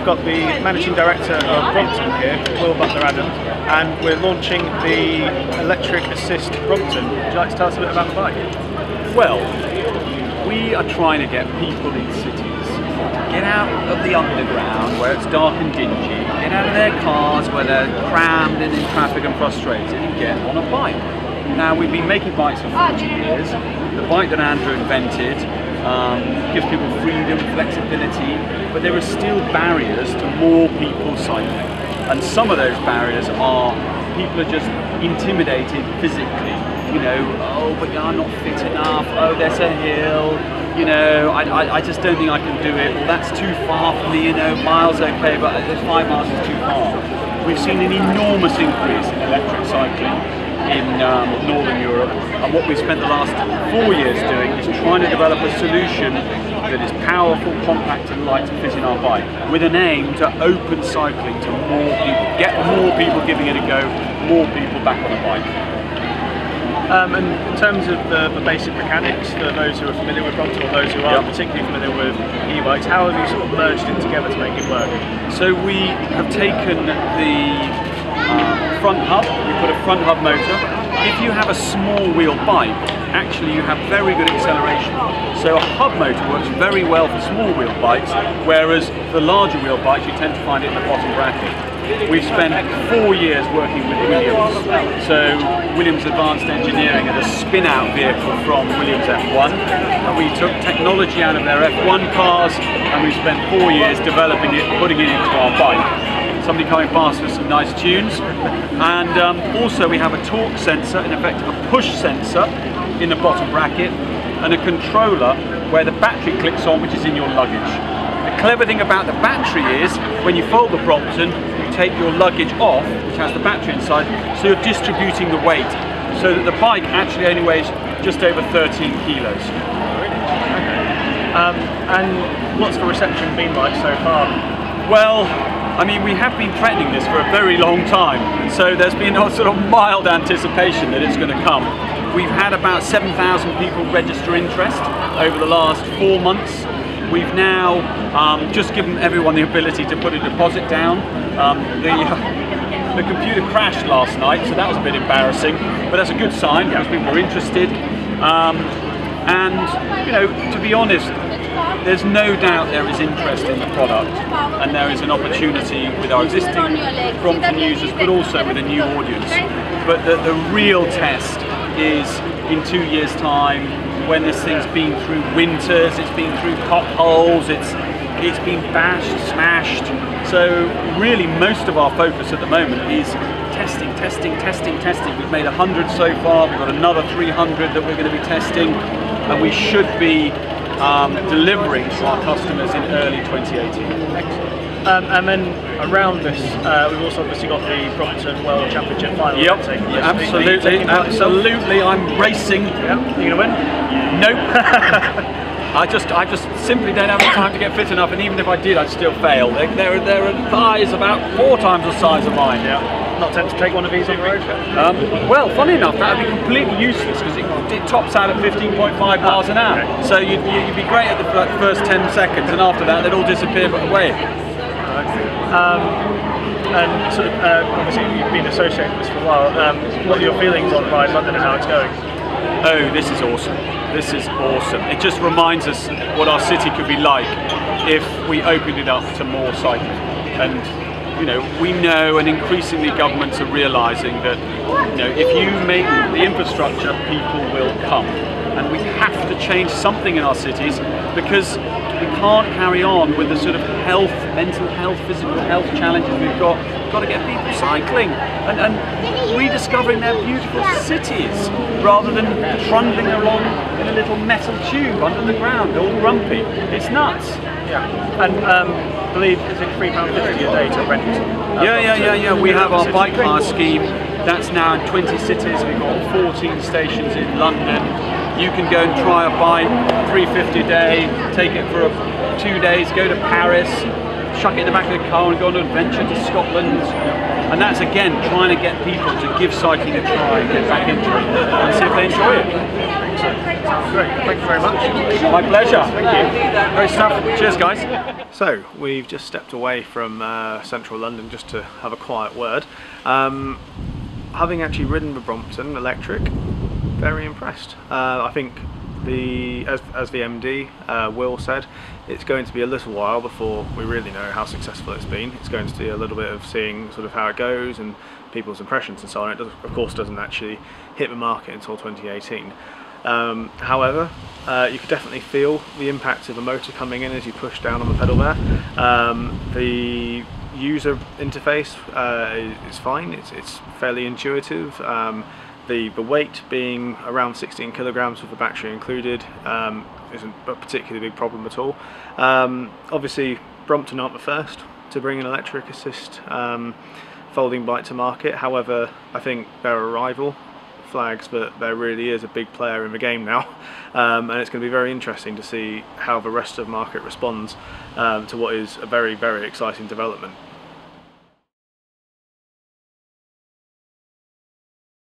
got the Managing Director of Brompton here, Butler-Adams, and we're launching the Electric Assist Brompton. Would you like to tell us a bit about the bike? Well, we are trying to get people in cities to get out of the underground where it's dark and dingy, get out of their cars where they're crammed and in traffic and frustrated, and get on a bike. Now, we've been making bikes for 40 years. The bike that Andrew invented gives people freedom, flexibility, but there are still barriers to more people cycling. And some of those barriers are people are just intimidated physically. You know, oh, but I'm not fit enough, oh, there's a hill, you know, I just don't think I can do it, well, that's too far for me, you know, miles okay, but 5 miles is too far. We've seen an enormous increase in electric cycling in Northern Europe, and what we've spent the last 4 years doing is trying to develop a solution that is powerful, compact and light to fit in our bike, with an aim to open cycling to more people, get more people giving it a go, more people back on a bike. And in terms of the basic mechanics, for those who are familiar with Brompton or those who aren't particularly familiar with e-bikes, how have you sort of merged it together to make it work? So we have taken the front hub, we put a front hub motor. If you have a small wheel bike, actually you have very good acceleration. So a hub motor works very well for small wheel bikes, whereas the larger wheel bikes you tend to find it in the bottom bracket. We've spent 4 years working with Williams. So Williams Advanced Engineering had a spin-out vehicle from Williams F1, and we took technology out of their F1 cars, and we spent 4 years developing it, putting it into our bike. Somebody coming past with some nice tunes. And also we have a torque sensor, in effect a push sensor in the bottom bracket, and a controller where the battery clicks on, which is in your luggage. The clever thing about the battery is, when you fold the Brompton, you take your luggage off, which has the battery inside, so you're distributing the weight, so that the bike actually only weighs just over 13 kilos. And what's the reception been like so far? Well, I mean, we have been threatening this for a very long time, so there's been a sort of mild anticipation that it's going to come. We've had about 7,000 people register interest over the last 4 months. We've now just given everyone the ability to put a deposit down. The computer crashed last night, so that was a bit embarrassing, but that's a good sign because people are interested. And, you know, to be honest, there's no doubt there is interest in the product, and there is an opportunity with our existing Brompton users, but also with a new audience. But the real test is in 2 years' time, when this thing's been through winters, it's been through potholes, it's been bashed, smashed. So really most of our focus at the moment is testing. We've made 100 so far, we've got another 300 that we're going to be testing, and we should be delivering to our customers in early 2018. And then around this, we've also obviously got the Brompton World Championship final. Yep, absolutely. I'm racing. Yep. Are you going to win? Nope. I just simply don't have the time to get fit enough, and even if I did, I'd still fail. There are thighs about 4 times the size of mine. Yeah. Not tempted to take one of these on the road? Well, funny enough, that would be completely useless because it tops out at 15.5 miles an hour. Okay. So you'd be great at the first 10 seconds, and after that, they'd all disappear away. And sort of, obviously you've been associated with this for a while. What are your feelings on Ride London and how it's going? Oh, this is awesome. This is awesome. It just reminds us what our city could be like if we opened it up to more cycling. And you know, we know, and increasingly governments are realising that, you know, if you make the infrastructure, people will come. And we have to change something in our cities, because we can't carry on with the sort of health, mental health, physical health challenges we've got. We've got to get people cycling and rediscovering their beautiful cities, rather than trundling along in a little metal tube under the ground, all grumpy. It's nuts. Yeah. And I believe, is it £3.50 a day to rent? Yeah. We have our bike hire scheme. That's now in 20 cities. We've got 14 stations in London. You can go and try a bike, £3.50 a day, take it for 2 days, go to Paris, chuck it in the back of the car and go on an adventure to Scotland. And that's again trying to get people to give cycling a try and get back into it and see if they enjoy it. Excellent. Sounds great. Thank you very much. My pleasure. Thank you. Great stuff. Cheers, guys. So we've just stepped away from central London just to have a quiet word. Having actually ridden the Brompton Electric, very impressed. I think as the MD Will said, it's going to be a little while before we really know how successful it's been. It's going to be a little bit of seeing sort of how it goes and people's impressions and so on. It of course doesn't actually hit the market until 2018. However, you could definitely feel the impact of the motor coming in as you push down on the pedal there. The user interface is fine. It's fairly intuitive. The weight being around 16 kilograms with the battery included isn't a particularly big problem at all. Obviously Brompton aren't the first to bring an electric assist folding bike to market. However, I think their arrival flags that there really is a big player in the game now, and it's going to be very interesting to see how the rest of the market responds to what is a very, very exciting development.